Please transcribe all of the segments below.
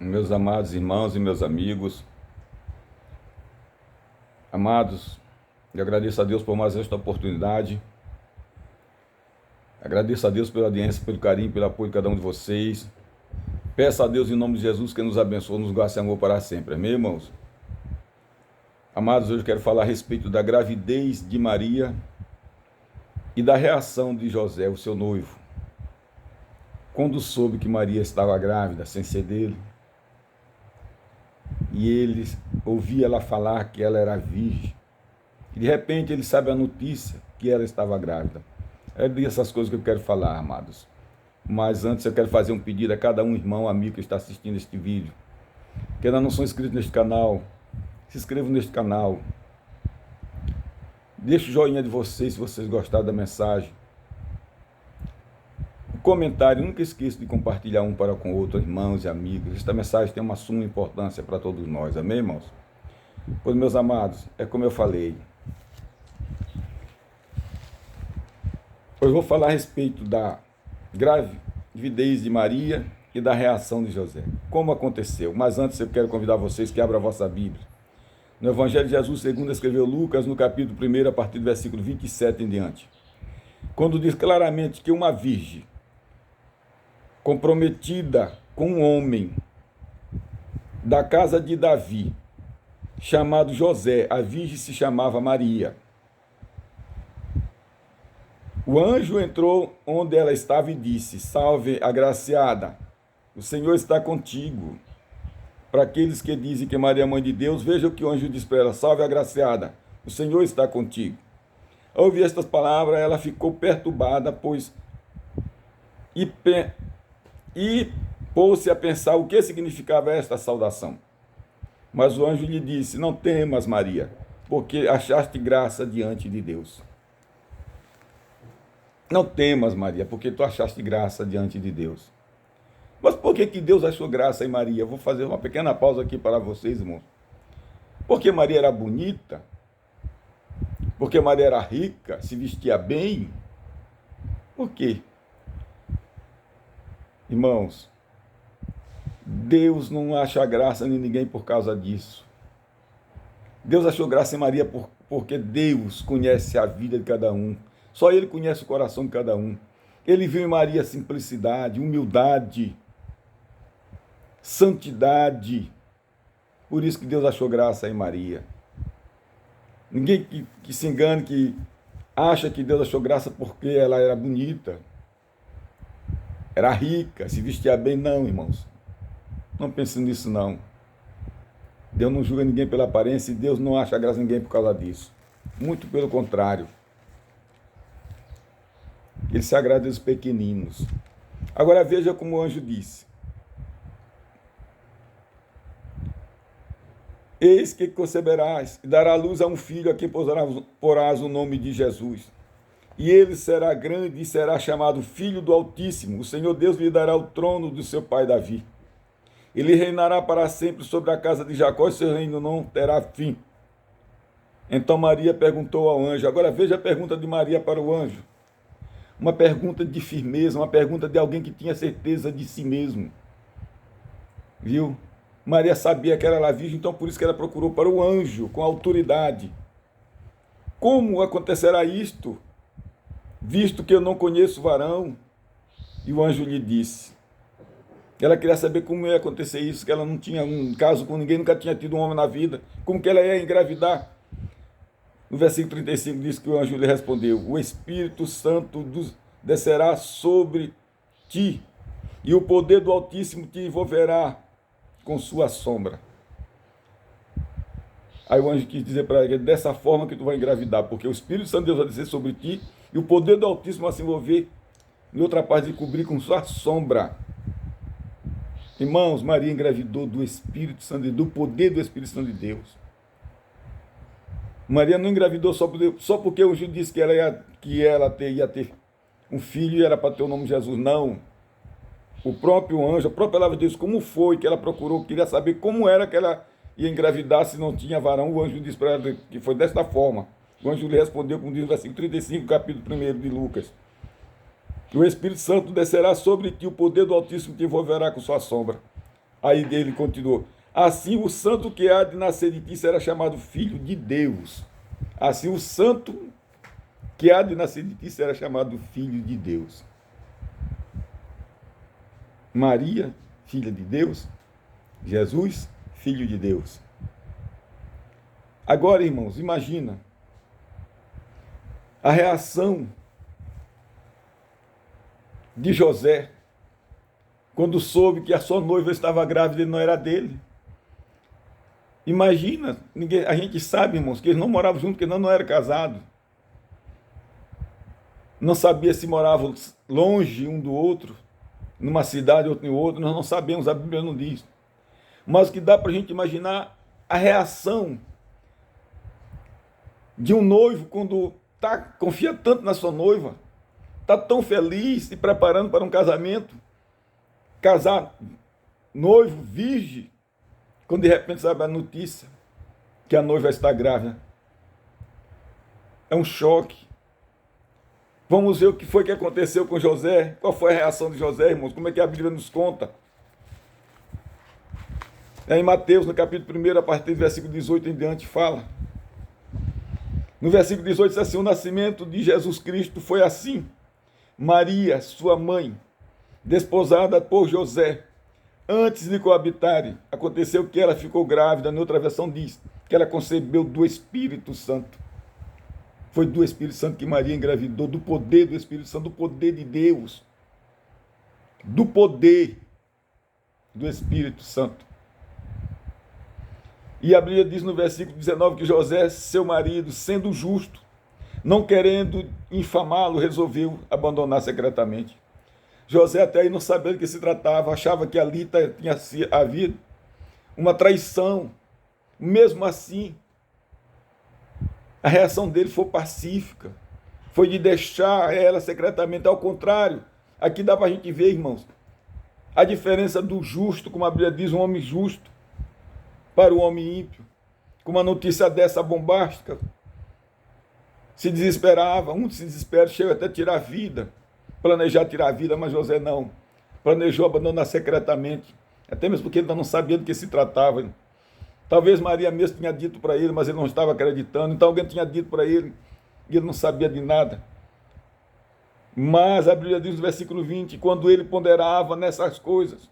Meus amados irmãos e meus amigos, amados, eu agradeço a Deus por mais esta oportunidade, agradeço a Deus pela audiência, pelo carinho, pelo apoio de cada um de vocês. Peço a Deus em nome de Jesus que nos abençoe, nos guarde e amor para sempre, amém, irmãos? Amados, hoje eu quero falar a respeito da gravidez de Maria e da reação de José, o seu noivo, quando soube que Maria estava grávida, sem ser dele. E ele ouvia ela falar que ela era virgem. E de repente ele sabe a notícia que ela estava grávida. É dessas coisas que eu quero falar, amados. Mas antes eu quero fazer um pedido a cada um irmão, amigo que está assistindo este vídeo, que ainda não são inscritos neste canal, se inscrevam neste canal. Deixe o joinha de vocês se vocês gostaram da mensagem. Comentário, nunca esqueça de compartilhar um para com o outro, irmãos e amigos. Esta mensagem tem uma suma importância para todos nós, amém, irmãos? Pois, meus amados, é como eu falei. Hoje eu vou falar a respeito da gravidez de Maria e da reação de José. Como aconteceu? Mas antes eu quero convidar vocês que abram a vossa Bíblia. No Evangelho de Jesus, segundo escreveu Lucas, no capítulo 1, a partir do versículo 27 em diante. Quando diz claramente que uma virgem comprometida com um homem da casa de Davi, chamado José, a virgem se chamava Maria. O anjo entrou onde ela estava e disse: Salve, agraciada, o Senhor está contigo. Para aqueles que dizem que Maria é mãe de Deus, veja o que o anjo disse para ela: Salve, agraciada, o Senhor está contigo. Ao ouvir estas palavras, ela ficou perturbada, pois e pôs-se a pensar o que significava esta saudação. Mas o anjo lhe disse: Não temas, Maria, porque achaste graça diante de Deus. Não temas, Maria, porque tu achaste graça diante de Deus. Mas por que Deus achou graça em Maria? Eu vou fazer uma pequena pausa aqui para vocês, irmãos. Porque Maria era bonita? Porque Maria era rica, se vestia bem? Por quê? Irmãos, Deus não acha graça em ninguém por causa disso. Deus achou graça em Maria porque Deus conhece a vida de cada um. Só Ele conhece o coração de cada um. Ele viu em Maria simplicidade, humildade, santidade. Por isso que Deus achou graça em Maria. Ninguém que se engane, que acha que Deus achou graça porque ela era bonita, era rica, se vestia bem. Não, irmãos. Não pense nisso, não. Deus não julga ninguém pela aparência e Deus não acha graça em ninguém por causa disso. Muito pelo contrário. Ele se agrada dos pequeninos. Agora veja como o anjo disse: Eis que conceberás e dará luz a um filho, a quem porás o nome de Jesus. E ele será grande e será chamado Filho do Altíssimo. O Senhor Deus lhe dará o trono do seu pai Davi. Ele reinará para sempre sobre a casa de Jacó, e seu reino não terá fim. Então Maria perguntou ao anjo. Agora veja a pergunta de Maria para o anjo. Uma pergunta de firmeza, uma pergunta de alguém que tinha certeza de si mesmo. Viu? Maria sabia que era virgem, então por isso que ela procurou para o anjo, com autoridade. Como acontecerá isto, visto que eu não conheço varão? E o anjo lhe disse. Ela queria saber como ia acontecer isso, que ela não tinha um caso com ninguém, nunca tinha tido um homem na vida. Como que ela ia engravidar? No versículo 35 diz que o anjo lhe respondeu: O Espírito Santo descerá sobre ti, e o poder do Altíssimo te envolverá com sua sombra. Aí o anjo quis dizer para ela: é dessa forma que tu vai engravidar, porque o Espírito Santo de Deus vai descer sobre ti, e o poder do Altíssimo vai se envolver, em outra parte, de cobrir com sua sombra. Irmãos, Maria engravidou do Espírito Santo, do poder do Espírito Santo de Deus. Maria não engravidou só porque o anjo disse que ela ia ter um filho e era para ter o nome de Jesus. Não. O próprio anjo, a própria palavra diz como foi que ela procurou, queria saber como era que ela ia engravidar se não tinha varão. O anjo disse para ela que foi desta forma. O anjo lhe respondeu, como diz no versículo 35, capítulo 1 de Lucas: O Espírito Santo descerá sobre ti, o poder do Altíssimo te envolverá com sua sombra. Aí ele continuou: assim o santo que há de nascer de ti será chamado filho de Deus. Assim o santo que há de nascer de ti será chamado filho de Deus. Maria, filha de Deus. Jesus, filho de Deus. Agora, irmãos, imagina a reação de José quando soube que a sua noiva estava grávida e não era dele. Imagina, a gente sabe, irmãos, que eles não moravam juntos, porque não eram casados. Não sabia se moravam longe um do outro, numa cidade, outro em outra, nós não sabemos, a Bíblia não diz. Mas o que dá para a gente imaginar a reação de um noivo quando confia tanto na sua noiva, está tão feliz, se preparando para um casamento, casar noivo, virgem, quando de repente sabe a notícia que a noiva está grávida. É um choque. Vamos ver o que foi que aconteceu com José. Qual foi a reação de José, irmãos? Como é que a Bíblia nos conta? É em Mateus, no capítulo 1, a partir do versículo 18 em diante, fala. No versículo 18 diz assim: o nascimento de Jesus Cristo foi assim. Maria, sua mãe, desposada por José, antes de coabitarem, aconteceu que ela ficou grávida. Na outra versão diz que ela concebeu do Espírito Santo. Foi do Espírito Santo que Maria engravidou, do poder do Espírito Santo, do poder de Deus, do poder do Espírito Santo. E a Bíblia diz no versículo 19 que José, seu marido, sendo justo, não querendo infamá-lo, resolveu abandonar secretamente. José até aí não sabia do que se tratava, achava que ali tinha havido uma traição. Mesmo assim, a reação dele foi pacífica, foi de deixar ela secretamente. Ao contrário, aqui dá para a gente ver, irmãos, a diferença do justo, como a Bíblia diz, um homem justo, para o homem ímpio. Com uma notícia dessa bombástica, se desesperava, um se desespera, chega até a tirar a vida, planejar tirar a vida, mas José não, planejou abandonar secretamente, até mesmo porque ele ainda não sabia do que se tratava. Talvez Maria mesmo tinha dito para ele, mas ele não estava acreditando, então alguém tinha dito para ele, e ele não sabia de nada. Mas a Bíblia diz no versículo 20, quando ele ponderava nessas coisas,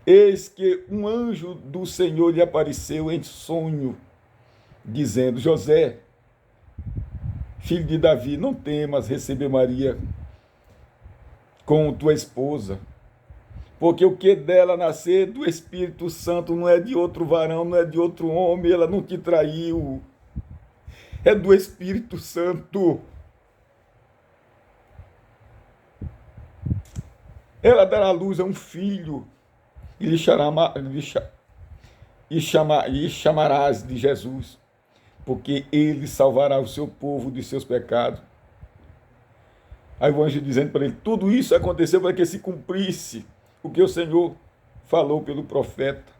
eis que um anjo do Senhor lhe apareceu em sonho, dizendo: José, filho de Davi, não temas receber Maria como tua esposa, porque o que dela nascer do Espírito Santo não é de outro varão, não é de outro homem, ela não te traiu, é do Espírito Santo. Ela dará à luz a um filho, e lhe chamarás de Jesus, porque ele salvará o seu povo de seus pecados. Aí o anjo dizendo para ele: tudo isso aconteceu para que se cumprisse o que o Senhor falou pelo profeta.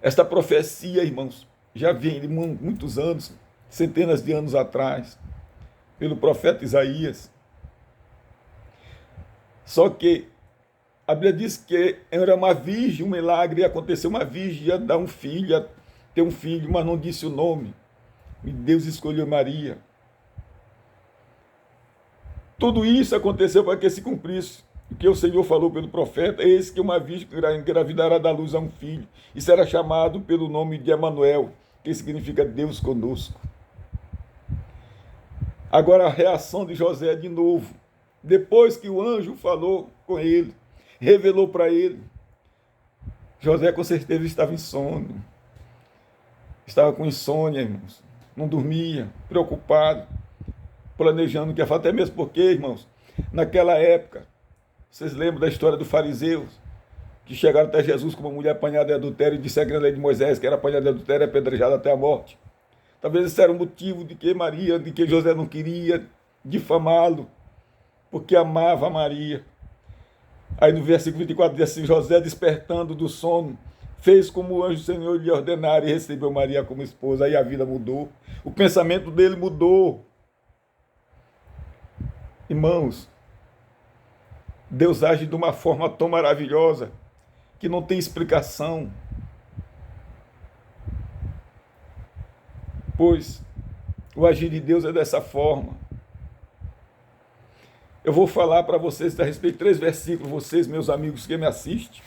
Esta profecia, irmãos, já vem de muitos anos, centenas de anos atrás, pelo profeta Isaías. Só que a Bíblia diz que era uma virgem, um milagre, ia acontecer, uma virgem ia dar um filho, ia ter um filho, mas não disse o nome. E Deus escolheu Maria. Tudo isso aconteceu para que se cumprisse o que o Senhor falou pelo profeta: eis que uma virgem engravidará da luz a um filho, e será chamado pelo nome de Emanuel, que significa Deus conosco. Agora a reação de José de novo, depois que o anjo falou com ele, revelou para ele. José com certeza estava em sono, estava com insônia, irmãos, não dormia, preocupado, planejando o que ia fazer, até mesmo porque, irmãos, naquela época, vocês lembram da história dos fariseus, que chegaram até Jesus com uma mulher apanhada de adultério e disseram na lei de Moisés que era apanhada de adultério e apedrejada até a morte. Talvez esse era o motivo de que José não queria difamá-lo, porque amava Maria. Aí no versículo 24 diz assim: José, despertando do sono, fez como o anjo do Senhor lhe ordenara e recebeu Maria como esposa. Aí a vida mudou, o pensamento dele mudou. Irmãos, Deus age de uma forma tão maravilhosa que não tem explicação, pois o agir de Deus é dessa forma. Eu vou falar para vocês a respeito de 3 versículos, vocês, meus amigos que me assistem.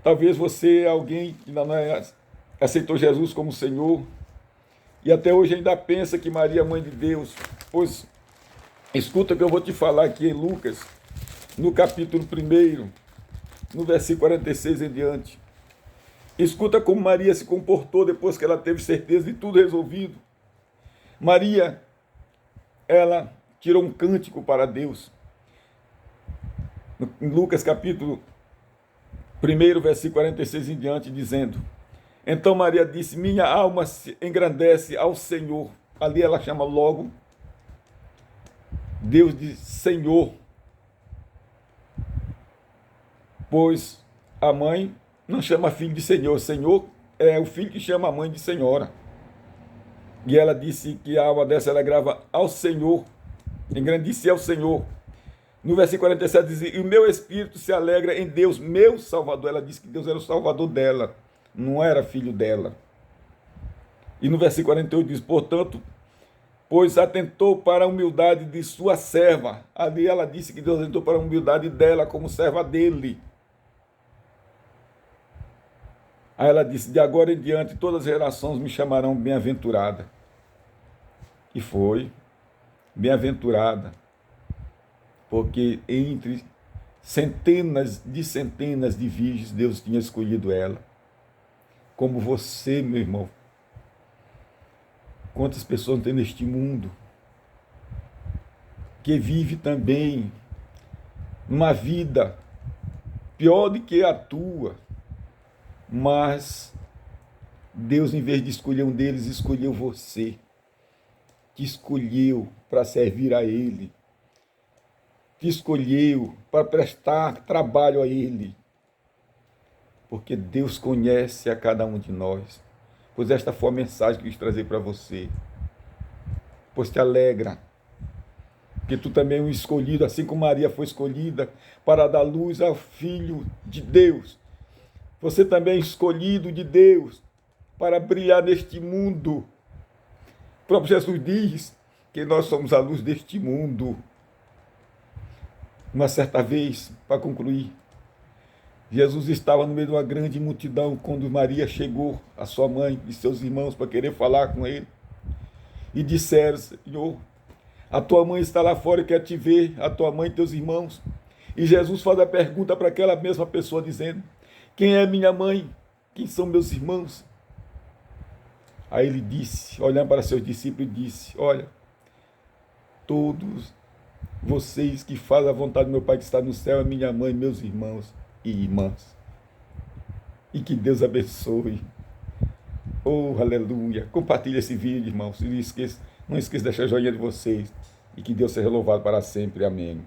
Talvez você é alguém que ainda não aceitou Jesus como Senhor e até hoje ainda pensa que Maria é mãe de Deus. Pois escuta o que eu vou te falar aqui em Lucas, no capítulo 1, no versículo 46 em diante. Escuta como Maria se comportou depois que ela teve certeza de tudo resolvido. Maria, ela tirou um cântico para Deus. Em Lucas capítulo 1, versículo 46 em diante, dizendo: então Maria disse, minha alma se engrandece ao Senhor. Ali ela chama logo Deus de Senhor, pois a mãe não chama filho de Senhor. Senhor é o filho que chama a mãe de senhora. E ela disse que a alma dessa ela grava ao Senhor, engrandece ao Senhor. No versículo 47 diz, e o meu espírito se alegra em Deus, meu Salvador. Ela disse que Deus era o Salvador dela, não era filho dela. E no versículo 48 diz, portanto, pois atentou para a humildade de sua serva. Ali ela disse que Deus atentou para a humildade dela como serva dele. Aí ela disse, de agora em diante todas as gerações me chamarão bem-aventurada. E foi bem-aventurada, porque entre centenas de virgens Deus tinha escolhido ela. Como você, meu irmão. Quantas pessoas tem neste mundo que vive também uma vida pior do que a tua, mas Deus, em vez de escolher um deles, escolheu você, te escolheu para servir a Ele, te escolheu para prestar trabalho a Ele, porque Deus conhece a cada um de nós. Pois esta foi a mensagem que eu quis trazer para você. Pois te alegra, que tu também é um escolhido, assim como Maria foi escolhida para dar luz ao Filho de Deus. Você também é escolhido de Deus para brilhar neste mundo. O próprio Jesus diz que nós somos a luz deste mundo. Uma certa vez, para concluir, Jesus estava no meio de uma grande multidão quando Maria chegou, a sua mãe e seus irmãos, para querer falar com ele. E disseram, Senhor, a tua mãe está lá fora e quer te ver, a tua mãe e teus irmãos. E Jesus faz a pergunta para aquela mesma pessoa, dizendo, quem é minha mãe? Quem são meus irmãos? Aí ele disse, olhando para seus discípulos, disse, olha, todos vocês que fazem a vontade do meu Pai que está no céu, é minha mãe, meus irmãos e irmãs. E que Deus abençoe. Oh, aleluia. Compartilhe esse vídeo, irmãos. Não esqueça de deixar a joinha de vocês. E que Deus seja louvado para sempre. Amém.